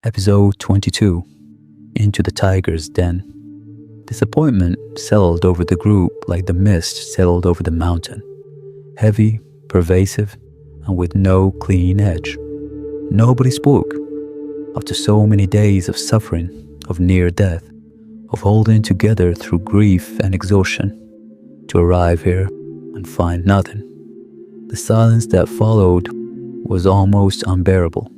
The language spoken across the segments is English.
Episode 22, Into the Tiger's Den. Disappointment settled over the group like the mist settled over the mountain. Heavy, pervasive, and with no clean edge. Nobody spoke. After so many days of suffering, of near death, of holding together through grief and exhaustion, to arrive here and find nothing. The silence that followed was almost unbearable.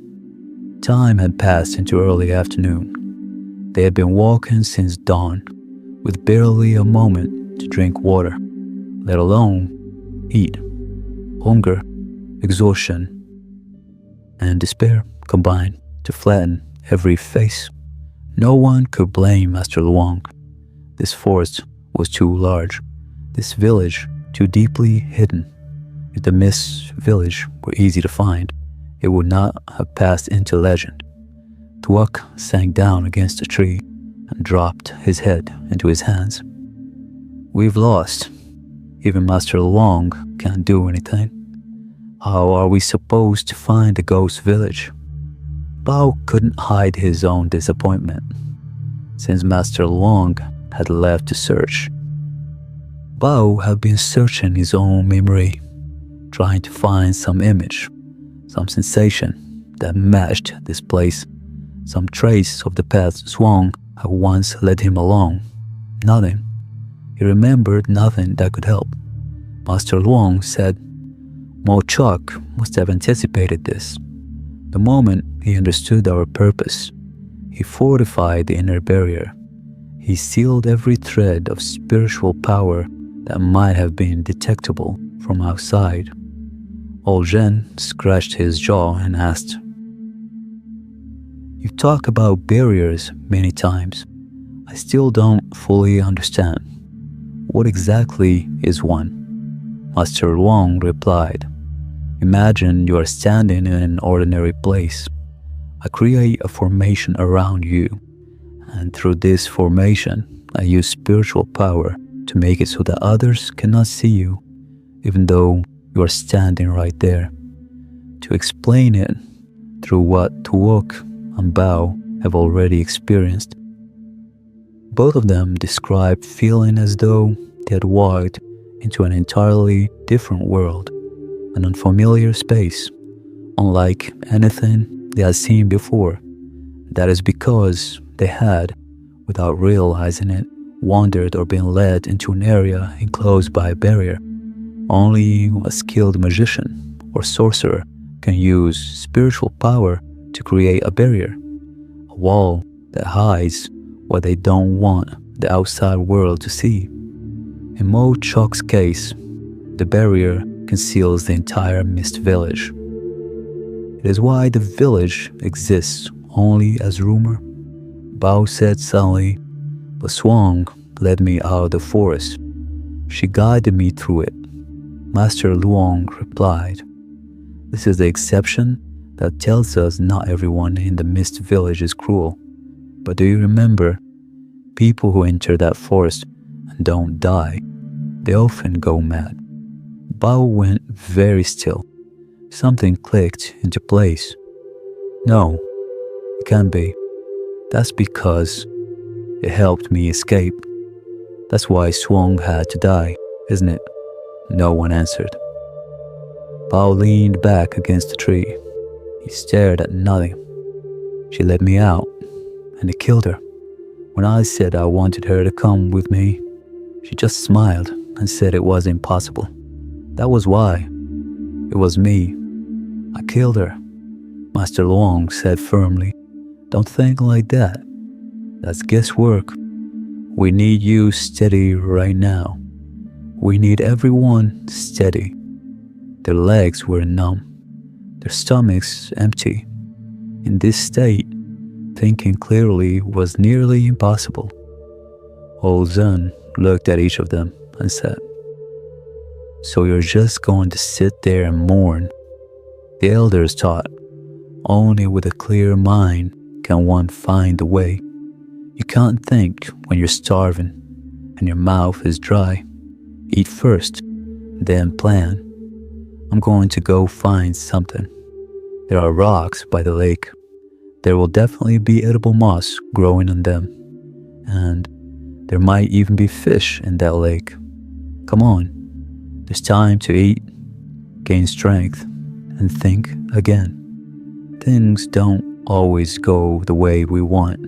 Time had passed into early afternoon. They had been walking since dawn, with barely a moment to drink water, let alone eat. Hunger, exhaustion, and despair combined to flatten every face. No one could blame Master Luong. This forest was too large, this village too deeply hidden. If the mist village were easy to find, it would not have passed into legend. Tuak sank down against a tree and dropped his head into his hands. We've lost. Even Master Luong can't do anything. How are we supposed to find the ghost village? Bao couldn't hide his own disappointment. Since Master Luong had left to search, Bao had been searching his own memory, trying to find some image, some sensation that matched this place, some trace of the path Luong had once led him along. Nothing. He remembered nothing that could help. Master Luong said Mo Chok must have anticipated this. The moment he understood our purpose, he fortified the inner barrier. He sealed every thread of spiritual power that might have been detectable from outside. Old Zhen scratched his jaw and asked, "You've talked about barriers many times. I still don't fully understand. What exactly is one?" Master Luong replied, "Imagine you are standing in an ordinary place. I create a formation around you, and through this formation, I use spiritual power to make it so that others cannot see you, even though you are standing right there. To explain it through what Tuok and Bao have already experienced." Both of them described feeling as though they had walked into an entirely different world, an unfamiliar space, unlike anything they had seen before. That is because they had, without realizing it, wandered or been led into an area enclosed by a barrier. Only a skilled magician or sorcerer can use spiritual power to create a barrier, a wall that hides what they don't want the outside world to see. In Mo Chok's case, the barrier conceals the entire mist village. It is why the village exists only as rumor. Bao said suddenly, "But Swang led me out of the forest. She guided me through it." Master Luong replied, "This is the exception that tells us not everyone in the mist village is cruel. But do you remember, people who enter that forest and don't die, they often go mad." Bao went very still. Something clicked into place. "No, it can't be. That's because it helped me escape. That's why Swang had to die, isn't it?" No one answered. Bao leaned back against the tree. He stared at nothing. "She let me out, and it killed her. When I said I wanted her to come with me, she just smiled and said it was impossible. That was why. It was me. I killed her." Master Luong said firmly, "Don't think like that. That's guesswork. We need you steady right now. We need everyone steady." Their legs were numb, their stomachs empty. In this state, thinking clearly was nearly impossible. Old Zhen looked at each of them and said, "So you're just going to sit there and mourn?" The elders taught, only with a clear mind can one find the way. You can't think when you're starving and your mouth is dry. Eat first, then plan. I'm going to go find something. There are rocks by the lake. There will definitely be edible moss growing on them, and there might even be fish in that lake. Come on, there's time to eat, gain strength, and think again. Things don't always go the way we want.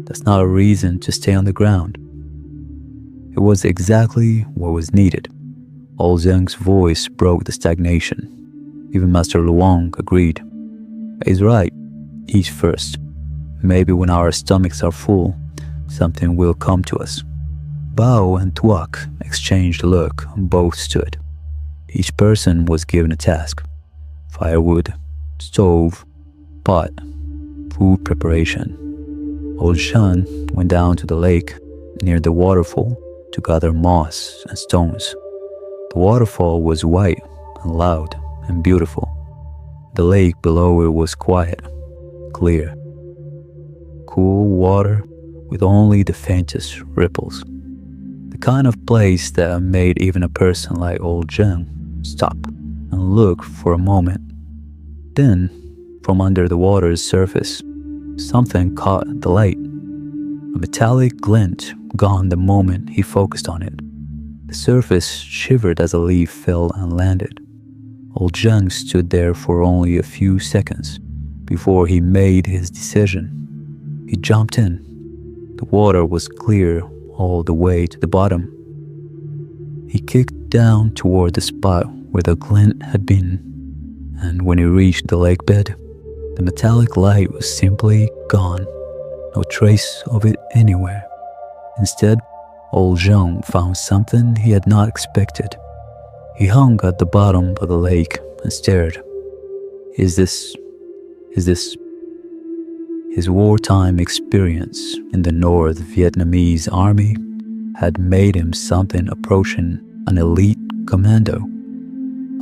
That's not a reason to stay on the ground. It was exactly what was needed. Old Zheng's voice broke the stagnation. Even Master Luong agreed. He's right. Eat first. Maybe when our stomachs are full, something will come to us. Bao and Tuak exchanged a look and both stood. Each person was given a task. Firewood, stove, pot, food preparation. Old Shan went down to the lake near the waterfall to gather moss and stones. The waterfall was white and loud and beautiful. The lake below it was quiet, clear. Cool water with only the faintest ripples. The kind of place that made even a person like Old Zheng stop and look for a moment. Then, from under the water's surface, something caught the light. A metallic glint gone the moment he focused on it. The surface shivered as a leaf fell and landed. Old Zheng stood there for only a few seconds before he made his decision. He jumped in. The water was clear all the way to the bottom. He kicked down toward the spot where the glint had been, and when he reached the lake bed, the metallic light was simply gone, no trace of it anywhere. Instead, Old Zheng found something he had not expected. He hung at the bottom of the lake and stared. Is this... His wartime experience in the North Vietnamese army had made him something approaching an elite commando.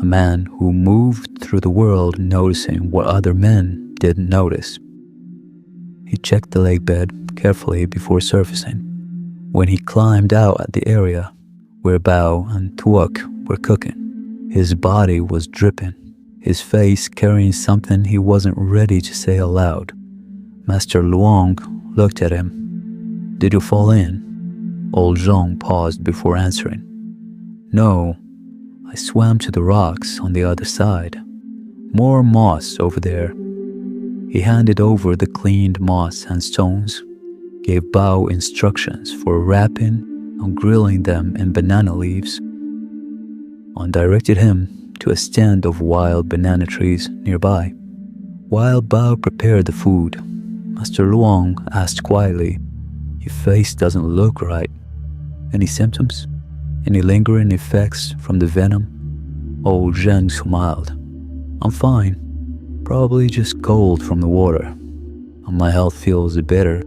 A man who moved through the world noticing what other men didn't notice. He checked the lake bed carefully before surfacing. When he climbed out at the area where Bao and Tuok were cooking, his body was dripping, his face carrying something he wasn't ready to say aloud. Master Luong looked at him. Did you fall in? Old Zhong paused before answering. No, I swam to the rocks on the other side. More moss over there. He handed over the cleaned moss and stones, gave Bao instructions for wrapping and grilling them in banana leaves, and directed him to a stand of wild banana trees nearby. While Bao prepared the food, Master Luong asked quietly, "Your face doesn't look right. Any symptoms? Any lingering effects from the venom?" Old Zheng smiled. "I'm fine. Probably just cold from the water. And my health feels better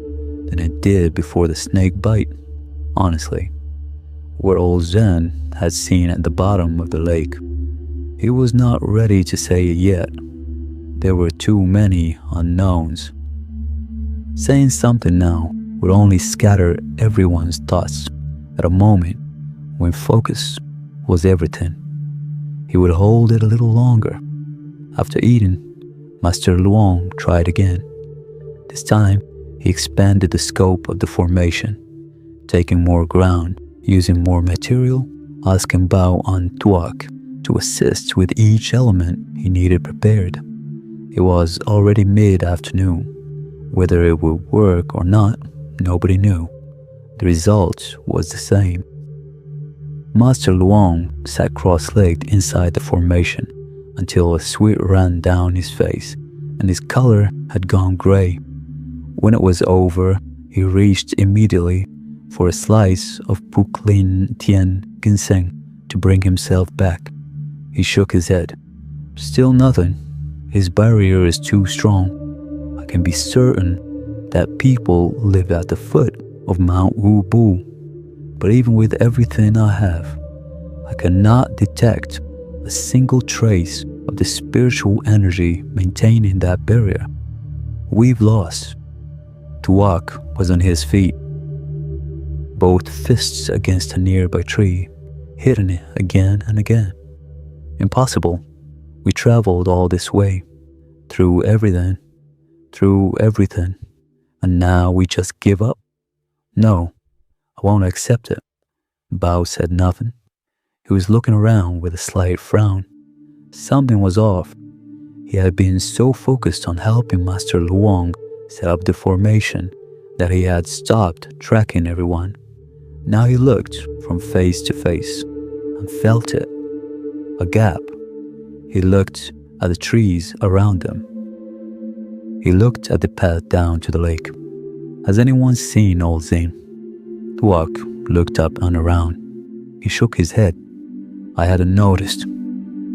than it did before the snake bite, honestly." What Old Zheng had seen at the bottom of the lake, he was not ready to say it yet. There were too many unknowns. Saying something now would only scatter everyone's thoughts at a moment when focus was everything. He would hold it a little longer. After eating, Master Luong tried again. This time, he expanded the scope of the formation, taking more ground, using more material, asking Bao and Tuak to assist with each element he needed prepared. It was already mid-afternoon. Whether it would work or not, nobody knew. The result was the same. Master Luong sat cross-legged inside the formation until a sweat ran down his face and his color had gone gray. When it was over, he reached immediately for a slice of Puklin Tien ginseng to bring himself back. He shook his head. Still nothing. His barrier is too strong. I can be certain that people live at the foot of Mount Wubu, but even with everything I have, I cannot detect a single trace of the spiritual energy maintaining that barrier. We've lost. Tuak was on his feet, both fists against a nearby tree, hitting it again and again. Impossible. We traveled all this way, through everything. through everything, and now we just give up? No, I won't accept it. Bao said nothing. He was looking around with a slight frown. Something was off. He had been so focused on helping Master Luong set up the formation that he had stopped tracking everyone. Now he looked from face to face and felt it. A gap. He looked at the trees around them. He looked at the path down to the lake. Has anyone seen old Zane? Tuak looked up and around. He shook his head. I hadn't noticed.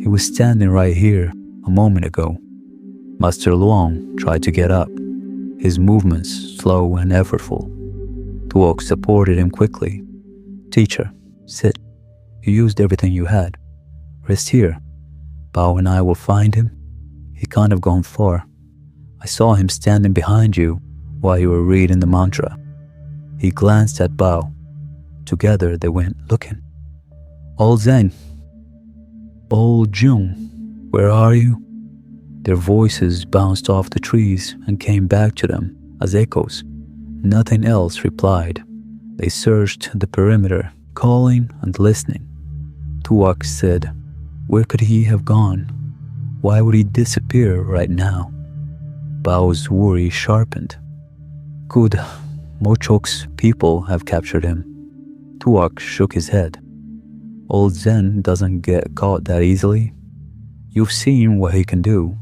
He was standing right here a moment ago. Master Luong tried to get up, his movements slow and effortful. Tuok supported him quickly. Teacher, sit. You used everything you had. Rest here. Bao and I will find him. He can't have gone far. I saw him standing behind you while you were reading the mantra. He glanced at Bao. Together they went looking. Old Zhang. Old Jung. Where are you? Their voices bounced off the trees and came back to them as echoes. Nothing else replied. They searched the perimeter, calling and listening. Tuak said, where could he have gone? Why would he disappear right now? Bao's worry sharpened. Could Mochok's people have captured him? Tuak shook his head. Old Zen doesn't get caught that easily. You've seen what he can do.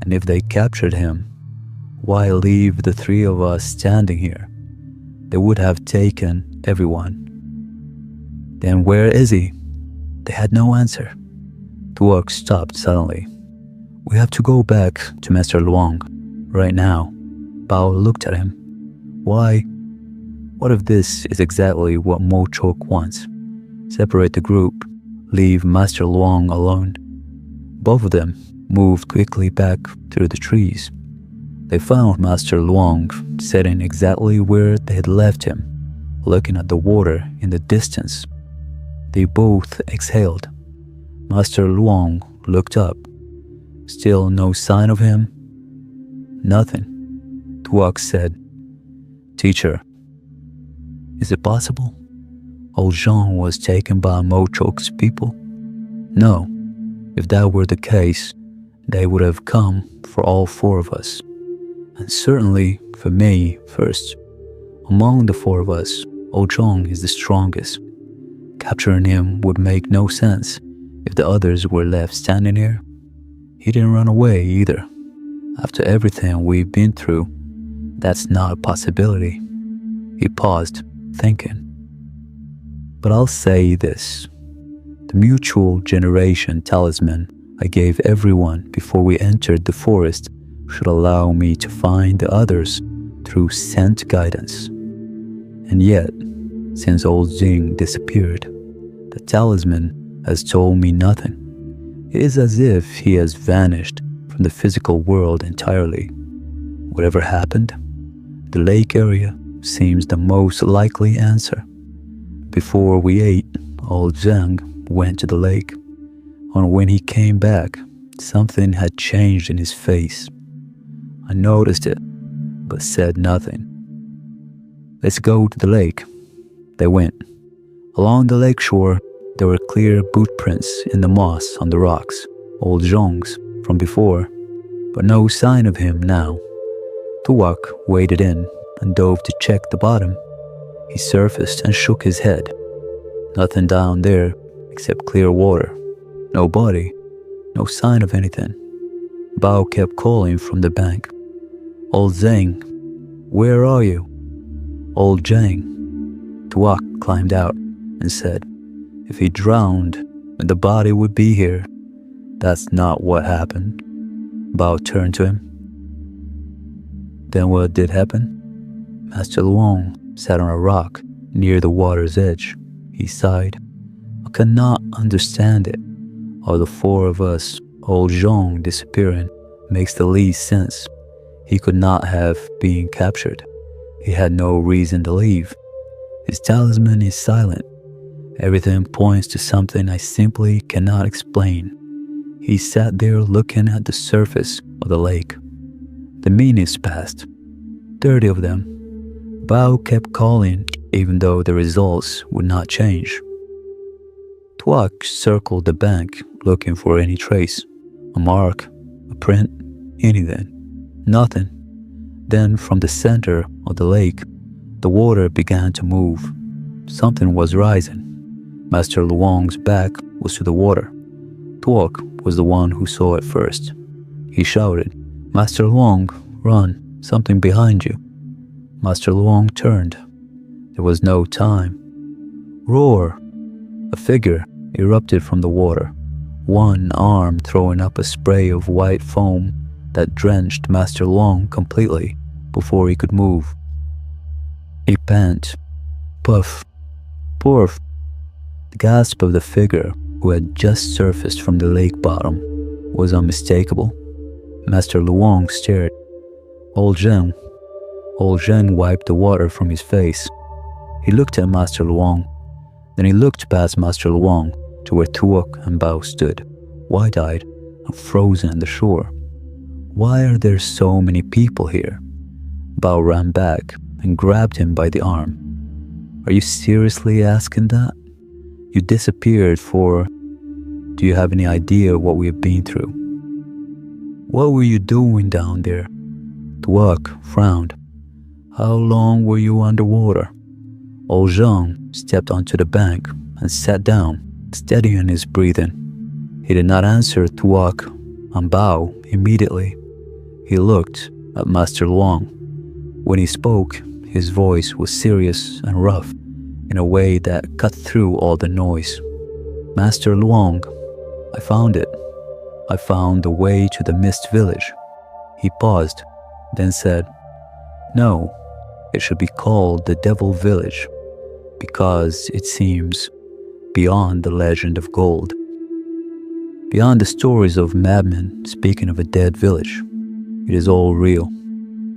And if they captured him, why leave the three of us standing here? They would have taken everyone. Then where is he? They had no answer. Tuak stopped suddenly. We have to go back to Master Luong right now. Bao looked at him. Why? What if this is exactly what Mochok wants? Separate the group, leave Master Luong alone. Both of them moved quickly back through the trees. They found Master Luong sitting exactly where they had left him, looking at the water in the distance. They both exhaled. Master Luong looked up. Still no sign of him? Nothing. Tuak said, Teacher, is it possible Old Jean was taken by Mochok's people? No. If that were the case, they would have come for all four of us. And certainly for me first. Among the four of us, Old Jean is the strongest. Capturing him would make no sense if the others were left standing here. He didn't run away either. After everything we've been through, that's not a possibility. He paused, thinking. But I'll say this. The mutual generation talisman I gave everyone before we entered the forest should allow me to find the others through scent guidance. And yet, since old Jing disappeared, the talisman has told me nothing. It is as if he has vanished from the physical world entirely. Whatever happened, the lake area seems the most likely answer. Before we ate, old Zhang went to the lake. And when he came back, something had changed in his face. I noticed it, but said nothing. Let's go to the lake. They went. Along the lake shore, there were clear boot prints in the moss on the rocks, old Zhong's from before, but no sign of him now. Tuak waded in and dove to check the bottom. He surfaced and shook his head. Nothing down there except clear water. No body, no sign of anything. Bao kept calling from the bank. Old Zhang, where are you? Old Zhang. Tuak climbed out and said, if he drowned, the body would be here. That's not what happened. Bao turned to him. Then what did happen? Master Luong sat on a rock near the water's edge. He sighed. I cannot understand it. Of the four of us, old Zhong disappearing makes the least sense. He could not have been captured. He had no reason to leave. His talisman is silent. Everything points to something I simply cannot explain. He sat there looking at the surface of the lake. The minutes passed, 30 of them. Bao kept calling even though the results would not change. Tuak circled the bank looking for any trace, a mark, a print, anything. Nothing. Then from the center of the lake, the water began to move. Something was rising. Master Luong's back was to the water. Tuak was the one who saw it first. He shouted, "Master Luong, run, something behind you." Master Luong turned. There was no time. Roar! A figure erupted from the water, one arm throwing up a spray of white foam that drenched Master Luong completely before he could move. He panted. Puff! Puff! The gasp of the figure who had just surfaced from the lake bottom was unmistakable. Master Luong stared. Old Zheng. Old Zheng wiped the water from his face. He looked at Master Luong. Then he looked past Master Luong to where Tuok and Bao stood, wide-eyed and frozen at the shore. Why are there so many people here? Bao ran back and grabbed him by the arm. Are you seriously asking that? You disappeared for... Do you have any idea what we have been through? What were you doing down there? Tuok frowned. How long were you underwater? Old Zhang stepped onto the bank and sat down, steadying his breathing. He did not answer Tuok and Bao immediately. He looked at Master Luong. When he spoke, his voice was serious and rough in a way that cut through all the noise. Master Luong, I found it. I found the way to the Mist Village. He paused, then said, No, it should be called the Devil Village, because it seems beyond the legend of gold, beyond the stories of madmen speaking of a dead village. It is all real.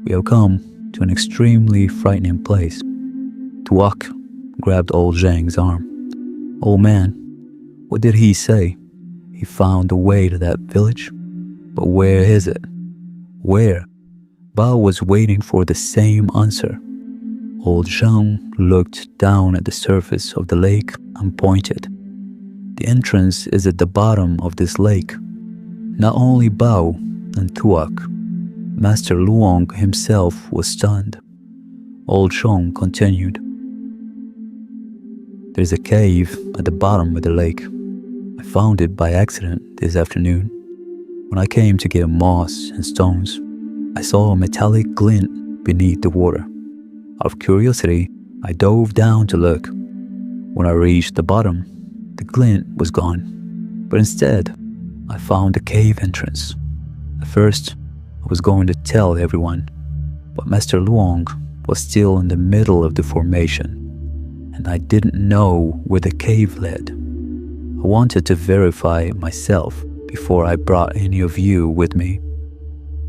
We have come to an extremely frightening place. Tuak grabbed old Zhang's arm. Old man, what did he say? He found the way to that village? But where is it? Where? Bao was waiting for the same answer. Old Zhang looked down at the surface of the lake and pointed. The entrance is at the bottom of this lake. Not only Bao and Tuak, Master Luong himself was stunned. Old Zhang continued. There's a cave at the bottom of the lake. I found it by accident this afternoon. When I came to get moss and stones, I saw a metallic glint beneath the water. Out of curiosity, I dove down to look. When I reached the bottom, the glint was gone. But instead, I found the cave entrance. At first, I was going to tell everyone, but Master Luong was still in the middle of the formation, and I didn't know where the cave led. I wanted to verify it myself before I brought any of you with me.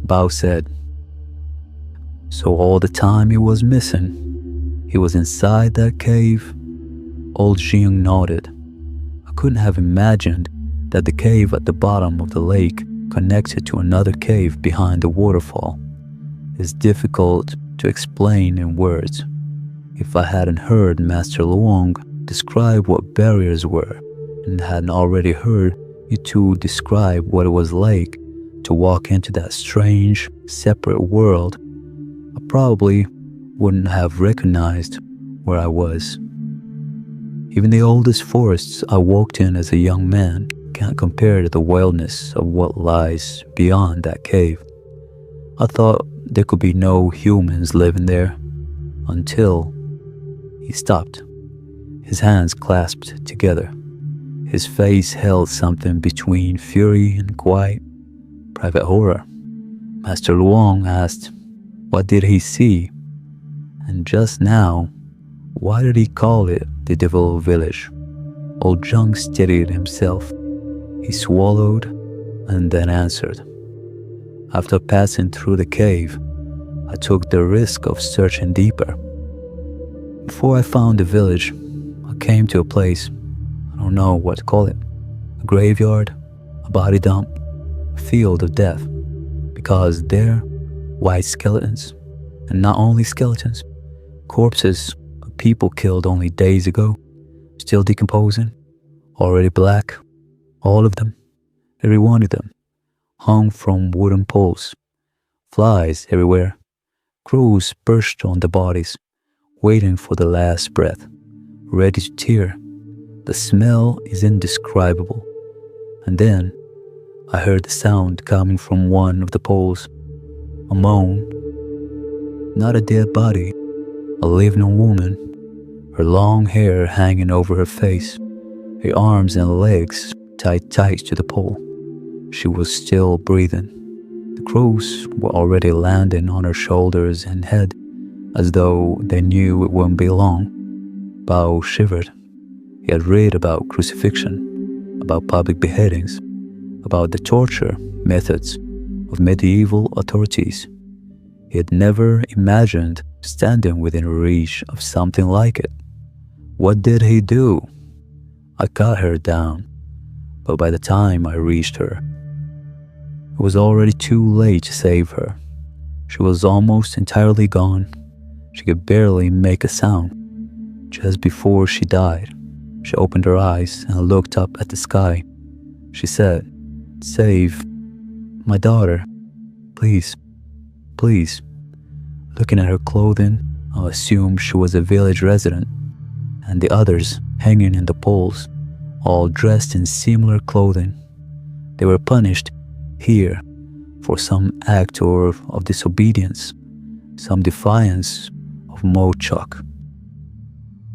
Bao said, So all the time he was missing, he was inside that cave? Old Jiang nodded. I couldn't have imagined that the cave at the bottom of the lake connected to another cave behind the waterfall. It's difficult to explain in words. If I hadn't heard Master Luong describe what barriers were, and hadn't already heard you two describe what it was like to walk into that strange, separate world, I probably wouldn't have recognized where I was. Even the oldest forests I walked in as a young man can't compare to the wildness of what lies beyond that cave. I thought there could be no humans living there, until he stopped, his hands clasped together. His face held something between fury and quiet, private horror. Master Luong asked, what did he see? And just now, why did he call it the Devil Village? Old Zhang steadied himself. He swallowed and then answered. After passing through the cave, I took the risk of searching deeper. Before I found the village, I came to a place, I don't know what to call it, a graveyard, a body dump, a field of death, because there white skeletons. And not only skeletons, corpses of people killed only days ago, still decomposing, already black, all of them, every one of them, hung from wooden poles, flies everywhere, crows perched on the bodies, waiting for the last breath, ready to tear. The smell is indescribable. And then I heard the sound coming from one of the poles, a moan. Not a dead body, a living woman, her long hair hanging over her face, her arms and legs tied tight to the pole. She was still breathing. The crows were already landing on her shoulders and head, as though they knew it wouldn't be long. Bao shivered. He had read about crucifixion, about public beheadings, about the torture methods of medieval authorities. He had never imagined standing within reach of something like it. What did he do? I cut her down, but by the time I reached her, it was already too late to save her. She was almost entirely gone. She could barely make a sound. Just before she died, she opened her eyes and looked up at the sky. She said, "Save my daughter, please, please." Looking at her clothing, I assumed she was a village resident, and the others hanging in the poles, all dressed in similar clothing. They were punished here for some act of disobedience, some defiance of Mochok.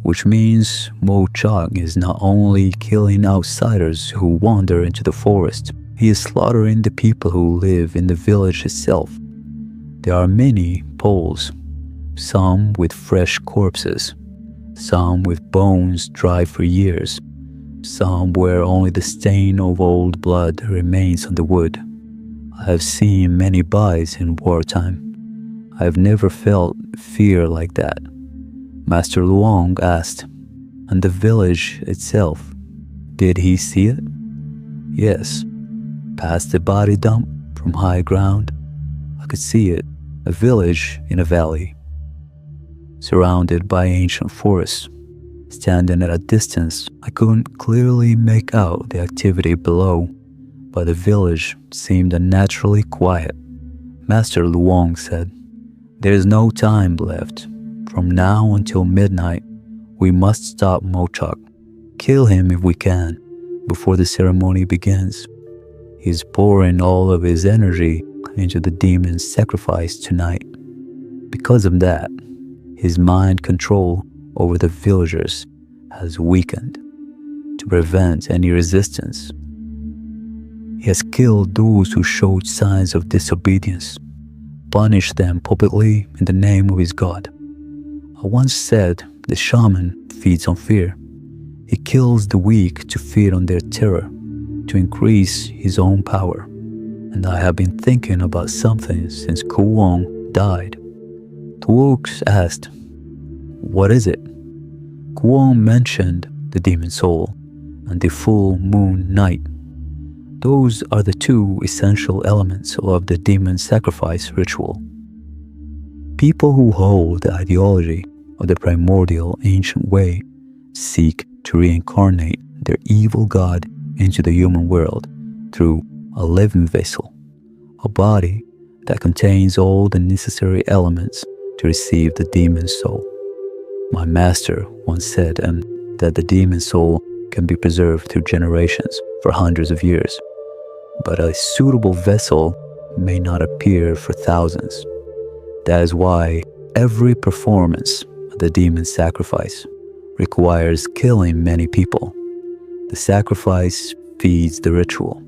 Which means Mochok is not only killing outsiders who wander into the forest, he is slaughtering the people who live in the village itself. There are many poles, some with fresh corpses, some with bones dried for years, some where only the stain of old blood remains on the wood. I have seen many bodies in wartime. I have never felt fear like that. Master Luong asked, "And the village itself, did he see it?" "Yes, past the body dump from high ground, I could see it, a village in a valley, surrounded by ancient forests. Standing at a distance, I couldn't clearly make out the activity below, but the village seemed unnaturally quiet." Master Luong said, "There is no time left. From now until midnight, we must stop Mochok. Kill him if we can, before the ceremony begins. He's pouring all of his energy into the demon's sacrifice tonight. Because of that, his mind control over the villagers has weakened. To prevent any resistance, he has killed those who showed signs of disobedience, punished them publicly in the name of his god. I once said the shaman feeds on fear. He kills the weak to feed on their terror, to increase his own power. And I have been thinking about something since Luong died." Tuox asked, "What is it?" Luong mentioned the demon soul and the full moon night. Those are the two essential elements of the demon sacrifice ritual. People who hold the ideology of the primordial ancient way seek to reincarnate their evil god into the human world through a living vessel, a body that contains all the necessary elements to receive the demon soul. My master once said that the demon soul can be preserved through generations for hundreds of years, but a suitable vessel may not appear for thousands. That is why every performance of the demon sacrifice requires killing many people. The sacrifice feeds the ritual,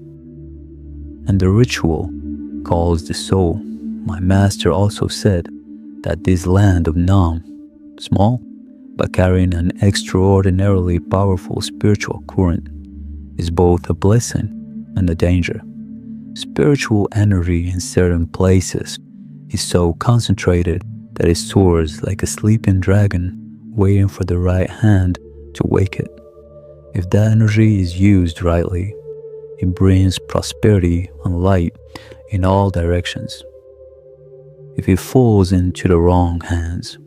and the ritual calls the soul. My master also said that this land of Nam, small but carrying an extraordinarily powerful spiritual current, is both a blessing and a danger. Spiritual energy in certain places is so concentrated that it soars like a sleeping dragon waiting for the right hand to wake it. If that energy is used rightly, it brings prosperity and light in all directions. if it falls into the wrong hands,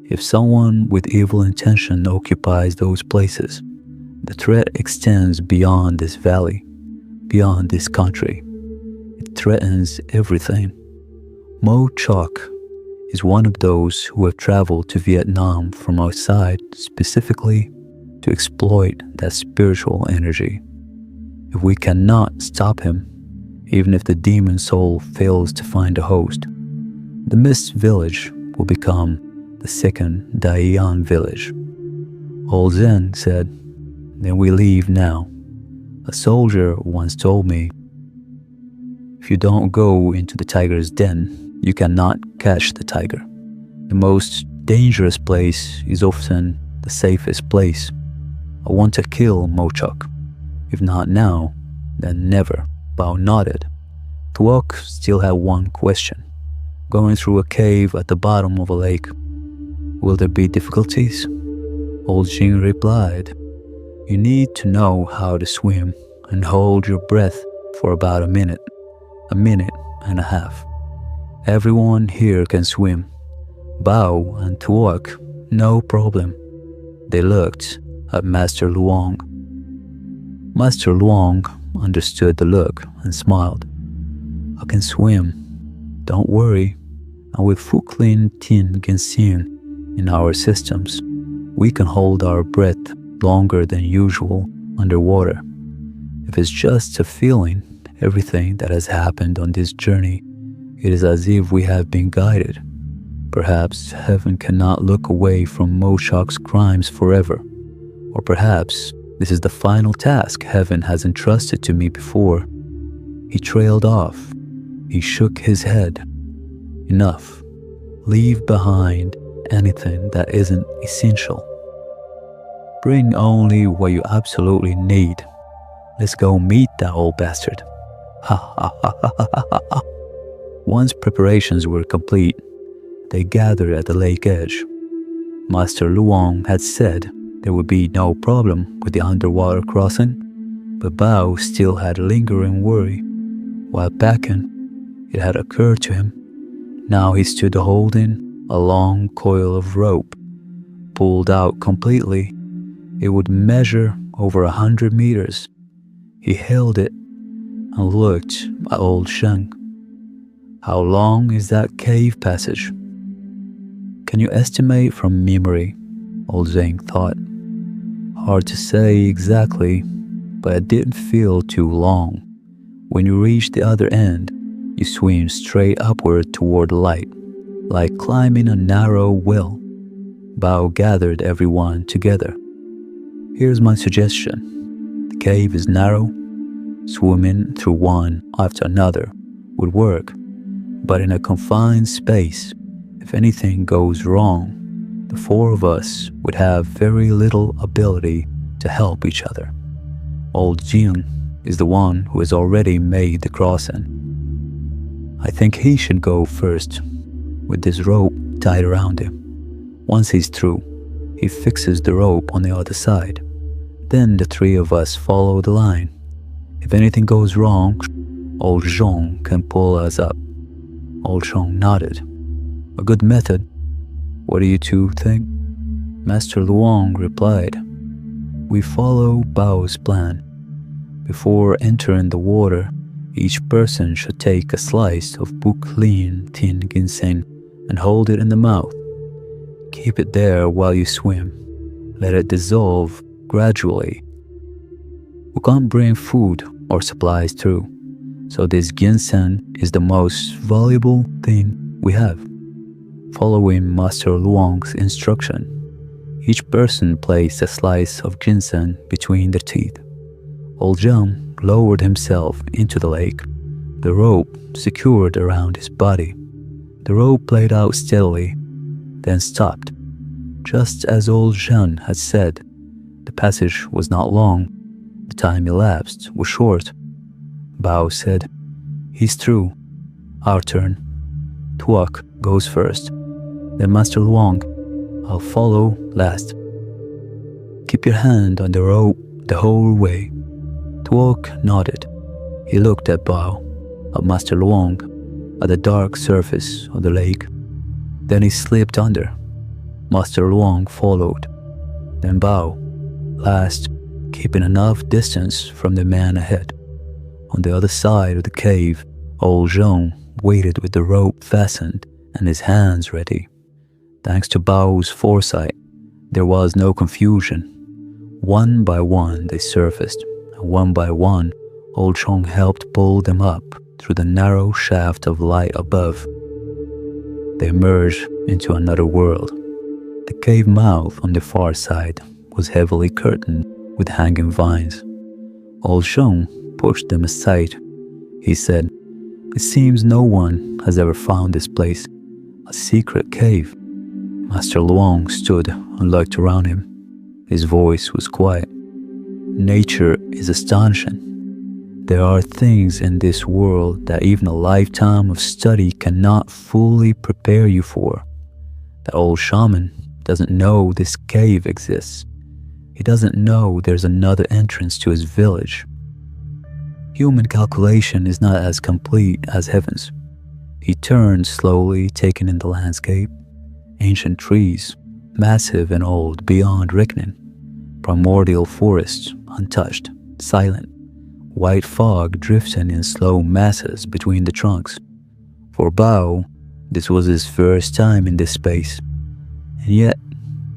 if someone with evil intention occupies those places, the threat extends beyond this valley, beyond this country. It threatens everything. Mo Chok is one of those who have traveled to Vietnam from outside specifically to exploit that spiritual energy. If we cannot stop him, even if the demon soul fails to find a host, the Mist Village will become the second Daiyan village. Old Zen said, "Then we leave now. A soldier once told me, if you don't go into the tiger's den, you cannot catch the tiger. The most dangerous place is often the safest place. I want to kill Mochok. If not now, then never." Bao nodded. Tuok still had one question. Going through a cave at the bottom of a lake, will there be difficulties? Old Jing replied, "You need to know how to swim and hold your breath for about a minute and a half. Everyone here can swim. Bao and Tuok, no problem." They looked at Master Luong. Master Luong understood the look and smiled. "I can swim. Don't worry. And with Fuklin Tin Gensin in our systems, we can hold our breath longer than usual underwater. If it's just a feeling, everything that has happened on this journey, it is as if we have been guided. Perhaps heaven cannot look away from Mochok's crimes forever. Or perhaps this is the final task heaven has entrusted to me before." He trailed off. He shook his head. "Enough. Leave behind anything that isn't essential. Bring only what you absolutely need. Let's go meet that old bastard." Ha ha ha ha ha ha ha. Once preparations were complete, they gathered at the lake edge. Master Luong had said there would be no problem with the underwater crossing, but Bao still had a lingering worry. While packing, it had occurred to him. Now he stood holding a long coil of rope. Pulled out completely, it would measure over 100 meters. He held it and looked at old Sheng. "How long is that cave passage?" "Can you estimate from memory?" Old Zhang thought. "Hard to say exactly, but it didn't feel too long. When you reach the other end, you swim straight upward toward the light, like climbing a narrow well." Bao gathered everyone together. "Here's my suggestion. The cave is narrow. Swimming through one after another would work, but in a confined space, if anything goes wrong, the four of us would have very little ability to help each other. Old Jing is the one who has already made the crossing. I think he should go first, with this rope tied around him. Once he's through, he fixes the rope on the other side. Then the three of us follow the line. If anything goes wrong, Old Zhong can pull us up." Old Zhong nodded. "A good method. What do you two think?" Master Luong replied, "We follow Bao's plan. Before entering the water, each person should take a slice of Buklin Tin Ginseng and hold it in the mouth. Keep it there while you swim. Let it dissolve gradually. We can't bring food or supplies through, so this ginseng is the most valuable thing we have." Following Master Luong's instruction, each person placed a slice of ginseng between their teeth. Old Zhang lowered himself into the lake, the rope secured around his body. The rope played out steadily, then stopped. Just as Old Zhang had said, the passage was not long. The time elapsed was short. Bao said, "He's through. Our turn. Tuok goes first. Then Master Luong. I'll follow last. Keep your hand on the rope the whole way." Tuok nodded. He looked at Bao, at Master Luong, at the dark surface of the lake. Then he slipped under. Master Luong followed. Then Bao, last, keeping enough distance from the man ahead. On the other side of the cave, old Zhong waited with the rope fastened and his hands ready. Thanks to Bao's foresight, there was no confusion. One by one they surfaced, and one by one, old Zhong helped pull them up through the narrow shaft of light above. They emerged into another world. The cave mouth on the far side was heavily curtained with hanging vines. Old Zhong pushed them aside. He said, "It seems no one has ever found this place, a secret cave." Master Luong stood and looked around him. His voice was quiet. "Nature is astonishing. There are things in this world that even a lifetime of study cannot fully prepare you for. The old shaman doesn't know this cave exists. He doesn't know there's another entrance to his village. Human calculation is not as complete as heaven's." He turned slowly, taking in the landscape. Ancient trees, massive and old beyond reckoning. Primordial forests, untouched, silent. White fog drifting in slow masses between the trunks. For Bao, this was his first time in this space. And yet,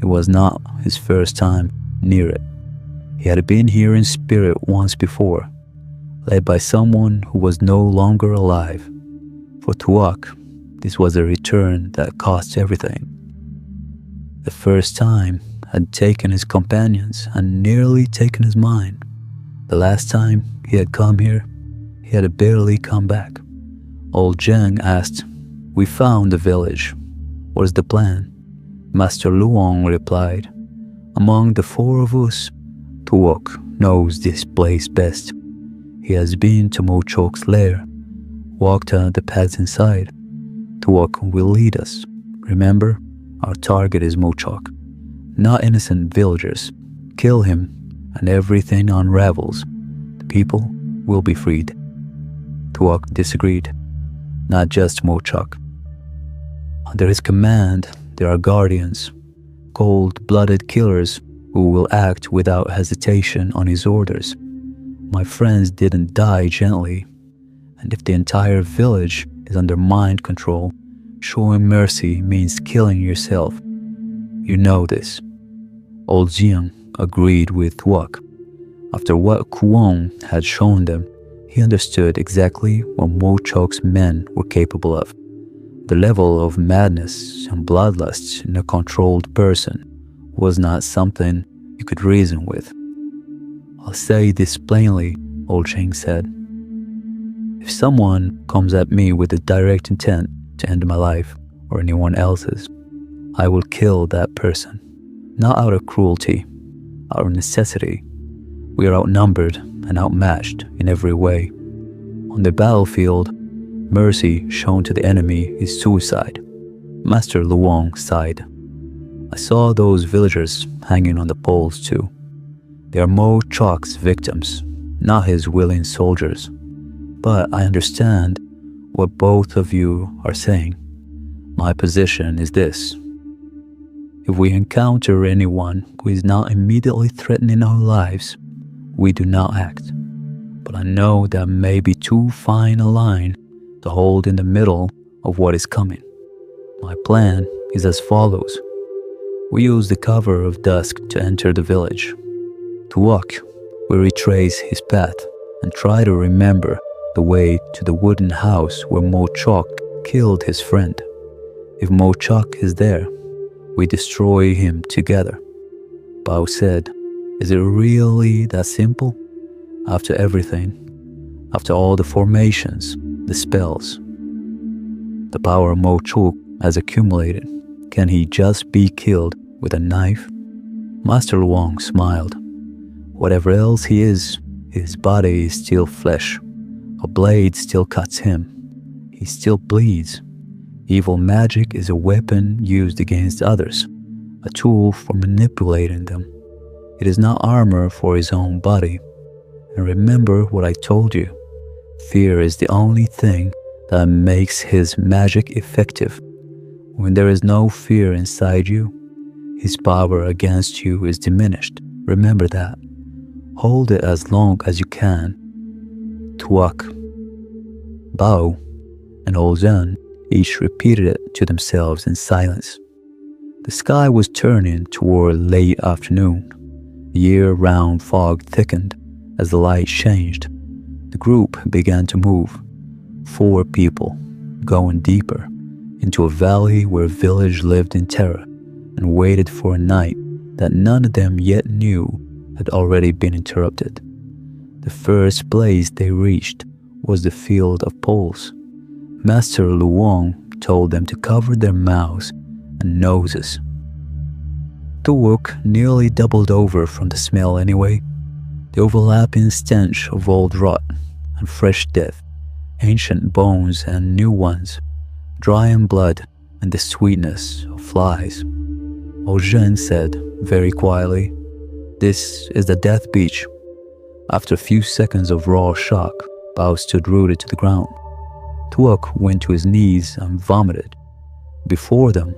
it was not his first time near it. He had been here in spirit once before, led by someone who was no longer alive. For Tuak, this was a return that cost everything. The first time had taken his companions and nearly taken his mind. The last time he had come here, he had barely come back. Old Zheng asked, "We found the village. What is the plan?" Master Luong replied, "Among the four of us, Tuok knows this place best. He has been to Mo Chok's lair, walked the paths inside. Tuok will lead us. Remember, our target is Mo Chok, not innocent villagers. Kill him, and everything unravels. The people will be freed." Tuok disagreed. "Not just Mo Chok. Under his command, there are guardians, cold-blooded killers who will act without hesitation on his orders. My friends didn't die gently, and if the entire village is under mind control, showing mercy means killing yourself. You know this." Old Jiang agreed with Tuok. After what Kuong had shown them, he understood exactly what Mo Chok's men were capable of. The level of madness and bloodlust in a controlled person was not something you could reason with. "I'll say this plainly," Old Cheng said. "If someone comes at me with a direct intent to end my life or anyone else's, I will kill that person, not out of cruelty, out of necessity. We are outnumbered and outmatched in every way. On the battlefield, mercy shown to the enemy is suicide." Master Luong sighed. "I saw those villagers hanging on the poles too. They are Mo Chok's victims, not his willing soldiers. But I understand what both of you are saying. My position is this. If we encounter anyone who is not immediately threatening our lives, we do not act. But I know that may be too fine a line to hold in the middle of what is coming. My plan is as follows. We use the cover of dusk to enter the village. To walk, we retrace his path and try to remember the way to the wooden house where Mo Chok killed his friend. If Mo Chok is there, we destroy him together." Bao said, "Is it really that simple? After everything, after all the formations, the spells, the power Mo Chok has accumulated, can he just be killed with a knife?" Master Luong smiled. "Whatever else he is, his body is still flesh. A blade still cuts him. He still bleeds. Evil magic is a weapon used against others, a tool for manipulating them. It is not armor for his own body. And remember what I told you. Fear is the only thing that makes his magic effective. When there is no fear inside you, his power against you is diminished. Remember that. Hold it as long as you can. Tuak, Bao, and Oljan each repeated it to themselves in silence. The sky was turning toward late afternoon. The year-round fog thickened as the light changed. The group began to move. 4 people, going deeper, into a valley where a village lived in terror and waited for a night that none of them yet knew had already been interrupted. The first place they reached was the field of poles. Master Luong told them to cover their mouths and noses. Tuok nearly doubled over from the smell anyway. The overlapping stench of old rot and fresh death, ancient bones and new ones, drying blood and the sweetness of flies. Ojen said very quietly, "This is the death beach." After a few seconds of raw shock, Bao stood rooted to the ground. Tuok went to his knees and vomited. Before them,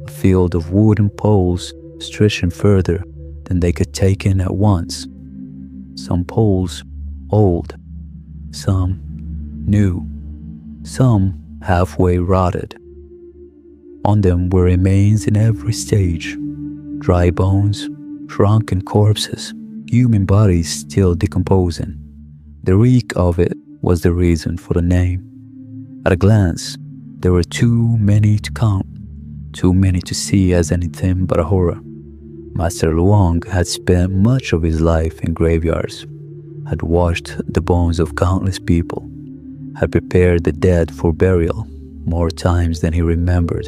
a field of wooden poles stretching further than they could take in at once. Some poles old, some new, some halfway rotted. On them were remains in every stage, dry bones, shrunken corpses, human bodies still decomposing. The reek of it was the reason for the name. At a glance, there were too many to count, too many to see as anything but a horror. Master Luong had spent much of his life in graveyards, had washed the bones of countless people, had prepared the dead for burial more times than he remembered.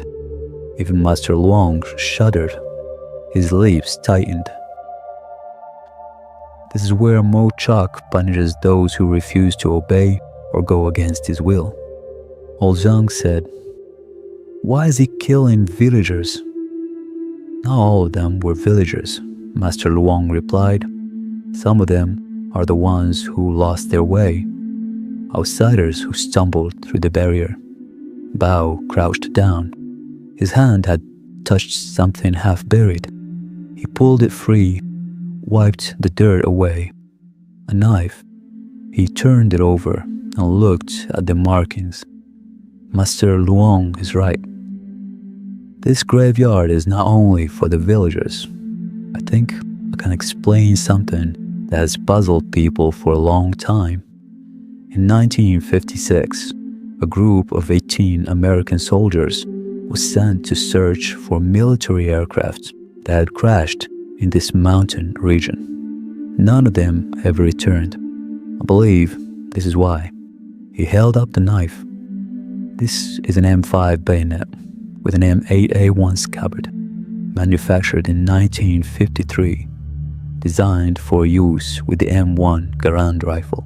Even Master Luong shuddered. His lips tightened. This is where Mo Chok punishes those who refuse to obey or go against his will. Old Zhang said, "Why is he killing villagers?" "Not all of them were villagers," Master Luong replied. "Some of them are the ones who lost their way, outsiders who stumbled through the barrier." Bao crouched down. His hand had touched something half buried. He pulled it free, wiped the dirt away. A knife. He turned it over and looked at the markings. Master Luong is right. This graveyard is not only for the villagers. I think I can explain something that has puzzled people for a long time. In 1956, a group of 18 American soldiers was sent to search for military aircraft that had crashed in this mountain region. None of them ever returned. I believe this is why. He held up the knife. This is an M5 bayonet with an M8A1 scabbard, manufactured in 1953, designed for use with the M1 Garand rifle.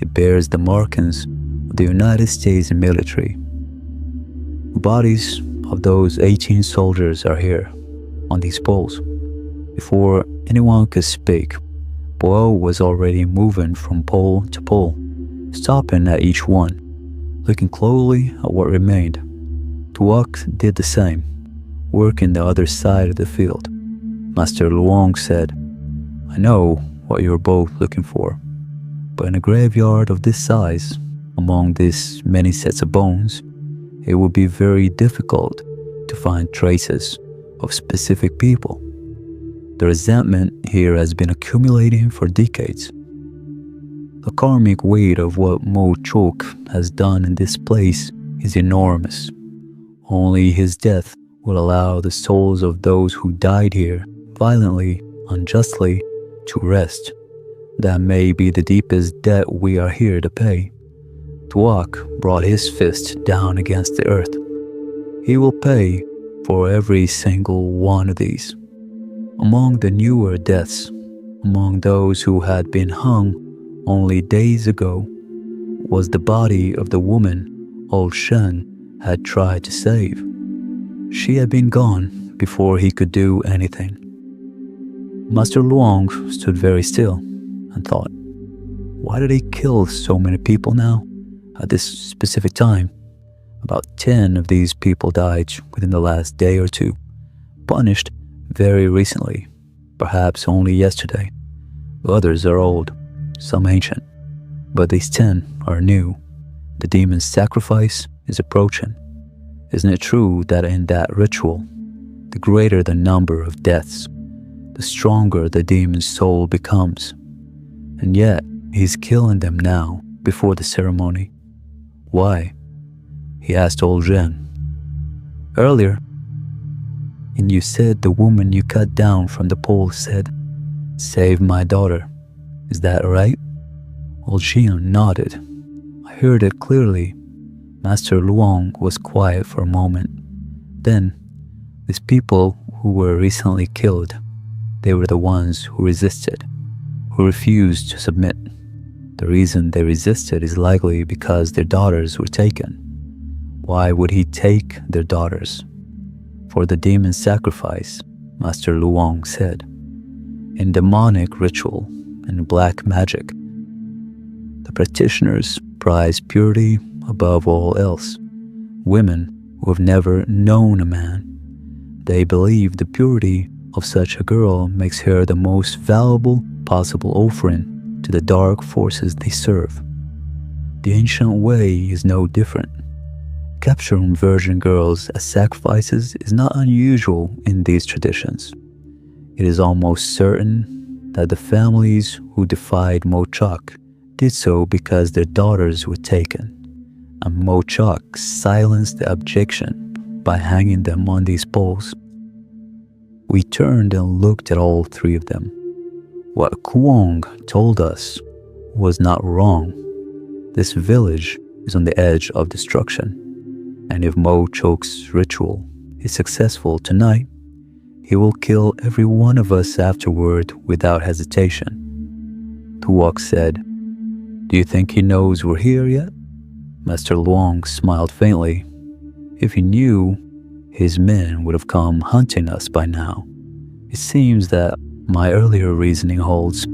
It bears the markings of the United States military. The bodies of those 18 soldiers are here, on these poles. Before anyone could speak, Bo was already moving from pole to pole, stopping at each one, looking closely at what remained. Tuok did the same, working the other side of the field. Master Luong said, "I know what you're both looking for, but in a graveyard of this size, among these many sets of bones, it would be very difficult to find traces of specific people. The resentment here has been accumulating for decades. The karmic weight of what Mo Chok has done in this place is enormous. Only his death will allow the souls of those who died here violently, unjustly, to rest. That may be the deepest debt we are here to pay." Tuok brought his fist down against the earth. "He will pay for every single one of these. Among the newer deaths, among those who had been hung only days ago, was the body of the woman Old Shen had tried to save. She had been gone before he could do anything." Master Luong stood very still and thought, why did he kill so many people now? At this specific time, about 10 of these people died within the last day or two, punished very recently, perhaps only yesterday. Others are old, some ancient, but these 10 are new. The demon's sacrifice is approaching. Isn't it true that in that ritual, the greater the number of deaths, the stronger the demon's soul becomes? And yet, he's killing them now before the ceremony. Why? He asked old Jen. Earlier, and you said the woman you cut down from the pole said, "Save my daughter." Is that right? Old Jean nodded. I heard it clearly. Master Luong was quiet for a moment. Then, these people who were recently killed, they were the ones who resisted, who refused to submit. The reason they resisted is likely because their daughters were taken. Why would he take their daughters? For the demon sacrifice, Master Luong said. In demonic ritual and black magic, the practitioners prize purity above all else. Women who have never known a man, they believe the purity of such a girl makes her the most valuable possible offering to the dark forces they serve. The ancient way is no different. Capturing virgin girls as sacrifices is not unusual in these traditions. It is almost certain that the families who defied Mochok did so because their daughters were taken, and Mochok silenced the objection by hanging them on these poles. We turned and looked at all three of them. What Kuong told us was not wrong. This village is on the edge of destruction, and if Mochok's ritual is successful tonight, he will kill every one of us afterward without hesitation. Tuok said, "Do you think he knows we're here yet?" Master Luong smiled faintly. If he knew, his men would have come hunting us by now. It seems that my earlier reasoning holds.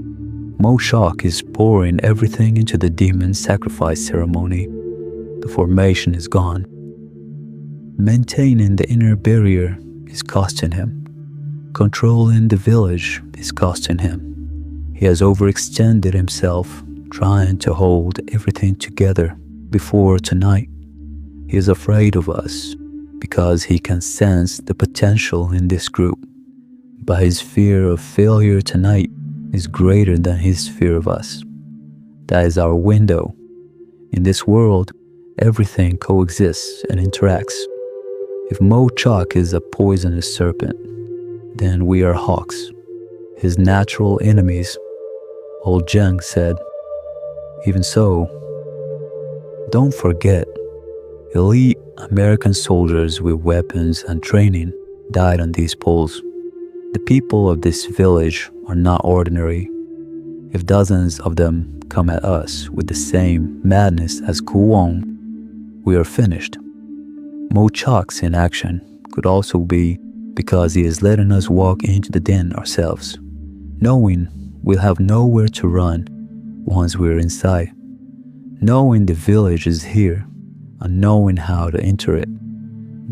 Mochok is pouring everything into the demon sacrifice ceremony. The formation is gone. Maintaining the inner barrier is costing him. Controlling the village is costing him. He has overextended himself, trying to hold everything together before tonight. He is afraid of us because he can sense the potential in this group. But his fear of failure tonight is greater than his fear of us. That is our window. In this world, everything coexists and interacts. If Mochok is a poisonous serpent, then we are hawks, his natural enemies, old Zheng said. Even so, don't forget, elite American soldiers with weapons and training died on these poles. The people of this village are not ordinary. If dozens of them come at us with the same madness as Kuong, we are finished. Mochok's inaction could also be because he is letting us walk into the den ourselves, knowing we'll have nowhere to run once we're inside, knowing the village is here and knowing how to enter it.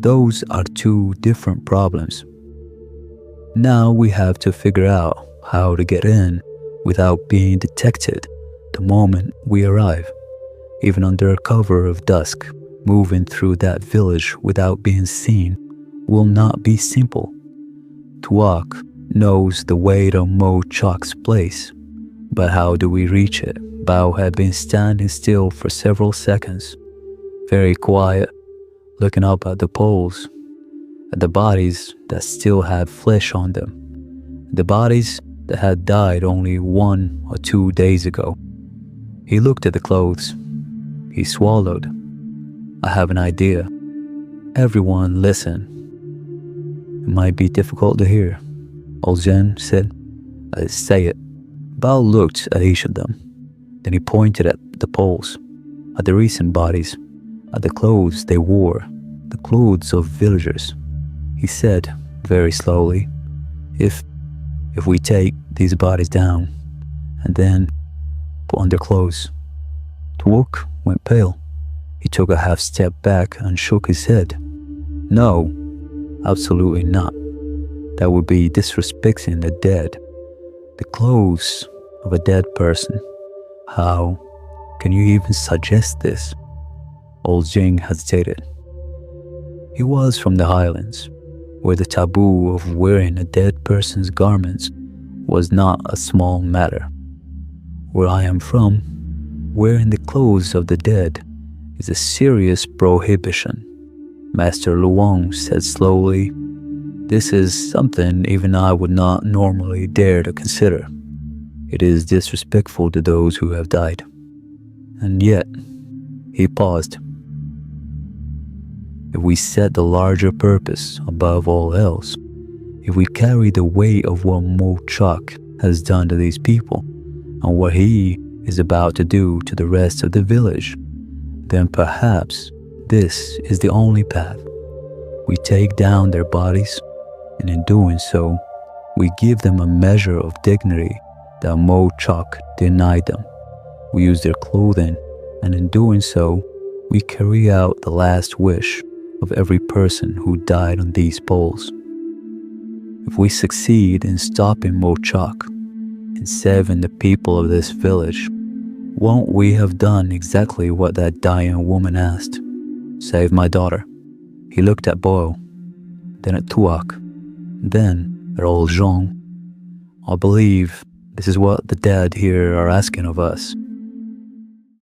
Those are two different problems. Now we have to figure out how to get in without being detected the moment we arrive. Even under cover of dusk, moving through that village without being seen will not be simple. Tuok knows the way to Mochok's place, but how do we reach it? Bao had been standing still for several seconds, very quiet, looking up at the poles, at the bodies that still had flesh on them, the bodies that had died only 1 or 2 days ago. He looked at the clothes. He swallowed. I have an idea. Everyone listen. It might be difficult to hear, old Zen said. Say it. Bao looked at each of them. Then he pointed at the poles, at the recent bodies, at the clothes they wore, the clothes of villagers. He said, very slowly, if we take these bodies down and then put on their clothes. Tuok went pale. He took a half step back and shook his head. No, absolutely not. That would be disrespecting the dead. The clothes of a dead person. How can you even suggest this? Old Jing hesitated. He was from the highlands, where the taboo of wearing a dead person's garments was not a small matter. Where I am from, wearing the clothes of the dead is a serious prohibition. Master Luong said slowly, this is something even I would not normally dare to consider. It is disrespectful to those who have died. And yet, he paused. If we set the larger purpose above all else, if we carry the weight of what Mo Chok has done to these people, and what he is about to do to the rest of the village, then perhaps this is the only path. We take down their bodies, and in doing so, we give them a measure of dignity that Mo Chok denied them. We use their clothing, and in doing so, we carry out the last wish of every person who died on these poles. If we succeed in stopping Mo Chok and saving the people of this village, won't we have done exactly what that dying woman asked? Save my daughter. He looked at Boyle, then at Tuak, then at old Zhong. I believe this is what the dead here are asking of us.